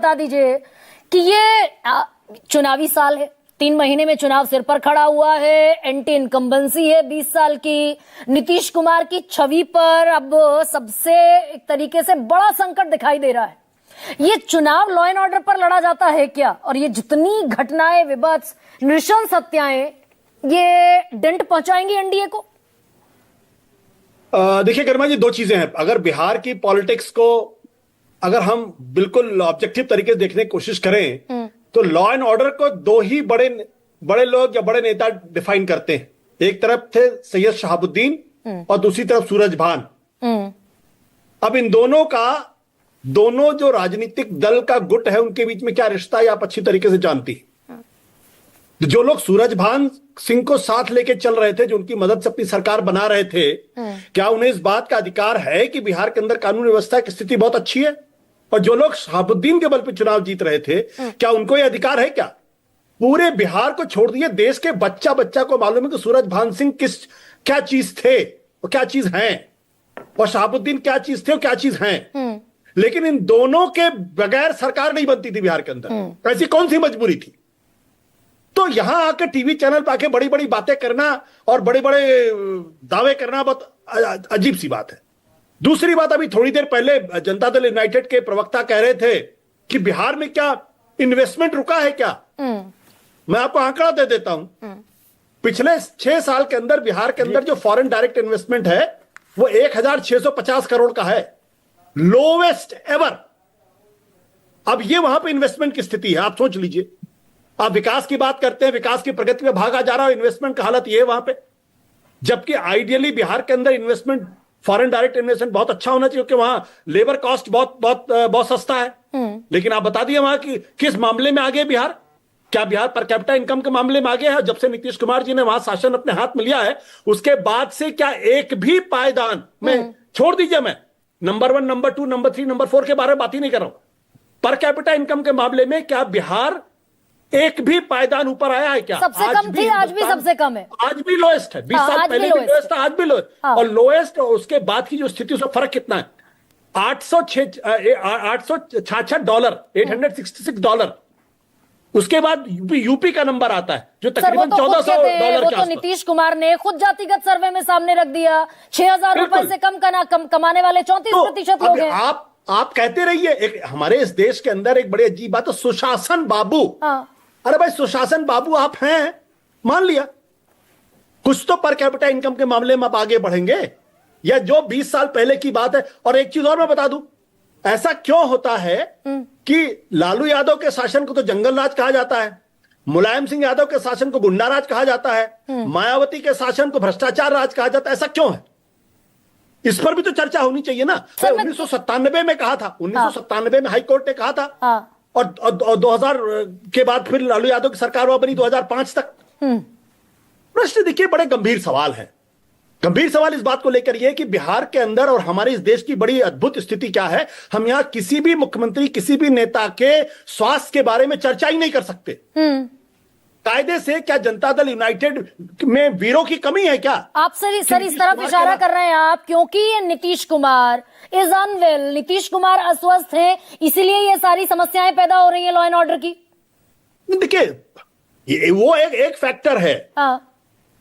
बता दीजिए कि ये चुनावी साल है, 3 महीने में चुनाव सिर पर खड़ा हुआ है, एंटी इनकम्बेंसी है 20 साल की। नीतीश कुमार की छवि पर अब सबसे एक तरीके से बड़ा संकट दिखाई दे रहा है। ये चुनाव लॉ एंड ऑर्डर पर लड़ा जाता है क्या? और ये जितनी घटनाएं, विभत्स, नृशंस हत्याएं, ये डेंट पहुंचाएंगी एनडीए को? देखिए गरिमा जी, दो चीजें हैं। अगर बिहार की पॉलिटिक्स को अगर हम बिल्कुल ऑब्जेक्टिव तरीके से देखने की कोशिश करें तो लॉ एंड ऑर्डर को दो ही बड़े लोग या बड़े नेता डिफाइन करते हैं। एक तरफ थे सैयद शहाबुद्दीन और दूसरी तरफ सूरज भान। अब इन दोनों जो राजनीतिक दल का गुट है उनके बीच में क्या रिश्ता है आप अच्छी तरीके से जानती है। जो लोग सूरज भान सिंह को साथ लेके चल रहे थे, जो उनकी मदद से अपनी सरकार बना रहे थे, क्या उन्हें इस बात का अधिकार है कि बिहार के अंदर कानून व्यवस्था की स्थिति बहुत अच्छी है? और जो लोग शहाबुद्दीन के बल पर चुनाव जीत रहे थे, क्या उनको यह अधिकार है? क्या पूरे बिहार को छोड़ दिए, देश के बच्चा बच्चा को मालूम है कि सूरज भान सिंह क्या चीज थे और क्या चीज हैं, और शहाबुद्दीन क्या चीज थे और क्या चीज हैं। लेकिन इन दोनों के बगैर सरकार नहीं बनती थी बिहार के अंदर। ऐसी कौन सी मजबूरी थी? तो यहां आकर टीवी चैनल पर आके बड़ी बड़ी बातें करना और बड़े बड़े दावे करना बहुत अजीब सी बात है। दूसरी बात, अभी थोड़ी देर पहले जनता दल यूनाइटेड के प्रवक्ता कह रहे थे कि बिहार में क्या इन्वेस्टमेंट रुका है क्या? मैं आपको आंकड़ा दे देता हूं। पिछले 6 साल के अंदर बिहार के अंदर जो फॉरेन डायरेक्ट इन्वेस्टमेंट है वो 1650 करोड़ का है, लोवेस्ट एवर। अब ये वहां पे इन्वेस्टमेंट की स्थिति है, आप सोच लीजिए। आप विकास की बात करते हैं, विकास की प्रगति में भागा जा रहा है, इन्वेस्टमेंट का हालत ये है वहां पे। जबकि आइडियली बिहार के अंदर इन्वेस्टमेंट, फॉरेन डायरेक्ट इन्वेस्टमेंट बहुत अच्छा होना चाहिए, क्योंकि वहां लेबर कॉस्ट बहुत सस्ता है। लेकिन आप बता दिए वहां की किस मामले में आगे बिहार? क्या बिहार पर कैपिटा इनकम के मामले में आगे है? जब से नीतीश कुमार जी ने वहां शासन अपने हाथ में लिया है उसके बाद से क्या एक भी पायदान में, छोड़ दीजिए मैं नंबर 1, नंबर 2, नंबर 3, नंबर 4 के बारे में बात ही नहीं कर रहा हूं, पर कैपिटा इनकम के मामले में क्या बिहार एक भी पायदान ऊपर आया है क्या? सबसे कम थी, आज भी सबसे कम है, आज भी लोएस्ट है। 20 साल पहले भी लोएस्ट था, आज भी लोएस्ट। और लोएस्ट और उसके बाद की जो स्थिति, उसमें फर्क कितना है? $866, $866। उसके बाद यूपी का नंबर आता है जो तकरीबन $1400 के आसपास। नीतीश कुमार ने खुद जातिगत सर्वे में सामने रख दिया, 6000 रुपए से कम कमाने वाले 34% लोग हैं। आप कहते रहिए, एक हमारे इस देश के अंदर एक बड़ी अजीब बात है, सुशासन बाबू। अरे भाई, सुशासन बाबू आप हैं, मान लिया, कुछ तो पर कैपिटा इनकम के मामले में आप आगे बढ़ेंगे, या जो 20 साल पहले की बात है। और एक चीज और मैं बता दूं, ऐसा क्यों होता है कि लालू यादव के शासन को तो जंगल राज कहा जाता है, मुलायम सिंह यादव के शासन को गुंडा राज कहा जाता है, मायावती के शासन को भ्रष्टाचार राज कहा जाता है? ऐसा क्यों है? इस पर भी तो चर्चा होनी चाहिए ना। 1997 में कहा था, 1997 में हाईकोर्ट ने कहा था, और 2000 के बाद फिर लालू यादव की सरकार वहां बनी 2005 तक। प्रश्न देखिए, बड़े गंभीर सवाल है। गंभीर सवाल इस बात को लेकर यह कि बिहार के अंदर और हमारे इस देश की बड़ी अद्भुत स्थिति क्या है, हम यहां किसी भी मुख्यमंत्री, किसी भी नेता के स्वास्थ्य के बारे में चर्चा ही नहीं कर सकते। कायदे से क्या जनता दल यूनाइटेड में वीरों की कमी है क्या? आप सर इस तरफ इशारा कर रहे हैं आप, क्योंकि ये नीतीश कुमार इज अनवेल, नीतीश कुमार अस्वस्थ हैं, इसीलिए ये सारी समस्याएं पैदा हो रही है लॉ एंड ऑर्डर की। देखिए, वो एक फैक्टर है।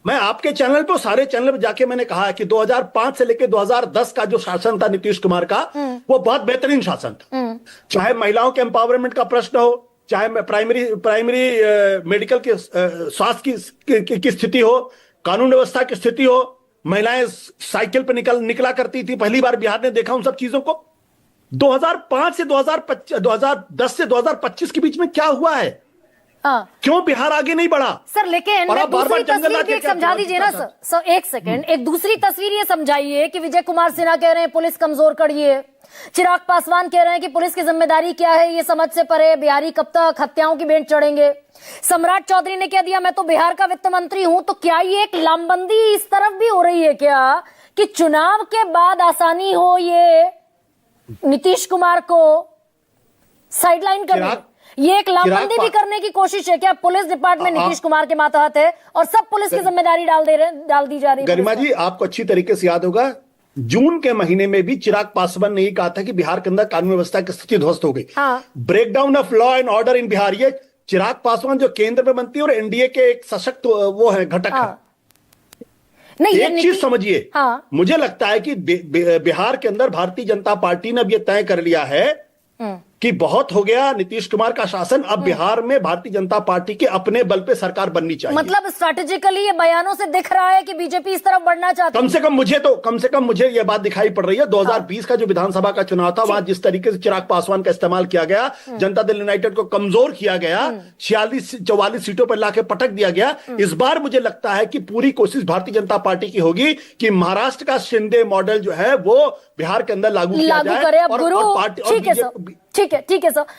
मैं आपके चैनल पे, सारे चैनल पे जाके मैंने कहा है कि 2005 से लेकर 2010 का जो शासन था नीतीश कुमार का, वो बहुत बेहतरीन शासन था। चाहे महिलाओं के एम्पावरमेंट का प्रश्न हो, चाहे प्राइमरी मेडिकल के स्वास्थ्य की स्थिति हो, कानून व्यवस्था की स्थिति हो, महिलाएं साइकिल पर निकला करती थी, पहली बार बिहार ने देखा उन सब चीजों को। 2005 से 2010 से 2025 के बीच में क्या हुआ है? क्यों बिहार आगे नहीं बढ़ा? सर लेकिन दूसरी तस्वीर भी समझा दीजिए ना सर। एक सेकंड, एक दूसरी तस्वीर ये समझाइए कि विजय कुमार सिन्हा कह रहे हैं पुलिस कमजोर कड़ी है, चिराग पासवान कह रहे हैं कि पुलिस की जिम्मेदारी क्या है ये समझ से परे, बिहारी कब तक हत्याओं की भेंट चढ़ेंगे। सम्राट चौधरी ने कह दिया मैं तो बिहार का वित्त मंत्री हूं। तो क्या ये एक लामबंदी इस तरफ भी हो रही है क्या कि चुनाव के बाद आसानी हो ये नीतीश कुमार को साइडलाइन करने? ये एक लामबंदी भी करने की कोशिश है क्या? पुलिस डिपार्टमेंट नीतीश कुमार के मातहत है और सब पुलिस की जिम्मेदारी डाल दी जा रही है। गरिमा जी, आपको अच्छी तरीके से याद होगा जून के महीने में भी चिराग पासवान ने ही कहा था कि बिहार के अंदर कानून व्यवस्था की स्थिति ध्वस्त हो गई। हाँ। Breakdown of law and order in Bihar, ये चिराग पासवान जो केंद्र में मंत्री और एनडीए के एक सशक्त वो है घटक है। नहीं, एक चीज समझिए, हाँ। मुझे लगता है कि बिहार के अंदर भारतीय जनता पार्टी ने अब यह तय कर लिया है कि बहुत हो गया नीतीश कुमार का शासन, अब बिहार में भारतीय जनता पार्टी के अपने बल पे सरकार बननी चाहिए। मतलब स्ट्रैटेजिकली ये बयानों से दिख रहा है कि बीजेपी इस तरफ बढ़ना चाहती है। कम से कम मुझे यह बात दिखाई पड़ रही है। 2020 का जो विधानसभा का चुनाव था, वहां जिस तरीके से चिराग पासवान का इस्तेमाल किया गया, जनता दल यूनाइटेड को कमजोर किया गया, 46-44 सीटों पर लाके पटक दिया गया। इस बार मुझे लगता है कि पूरी कोशिश भारतीय जनता पार्टी की होगी कि महाराष्ट्र का शिंदे मॉडल जो है वो बिहार के अंदर लागू किया जाए। करे। अब गुरु, ठीक है सर।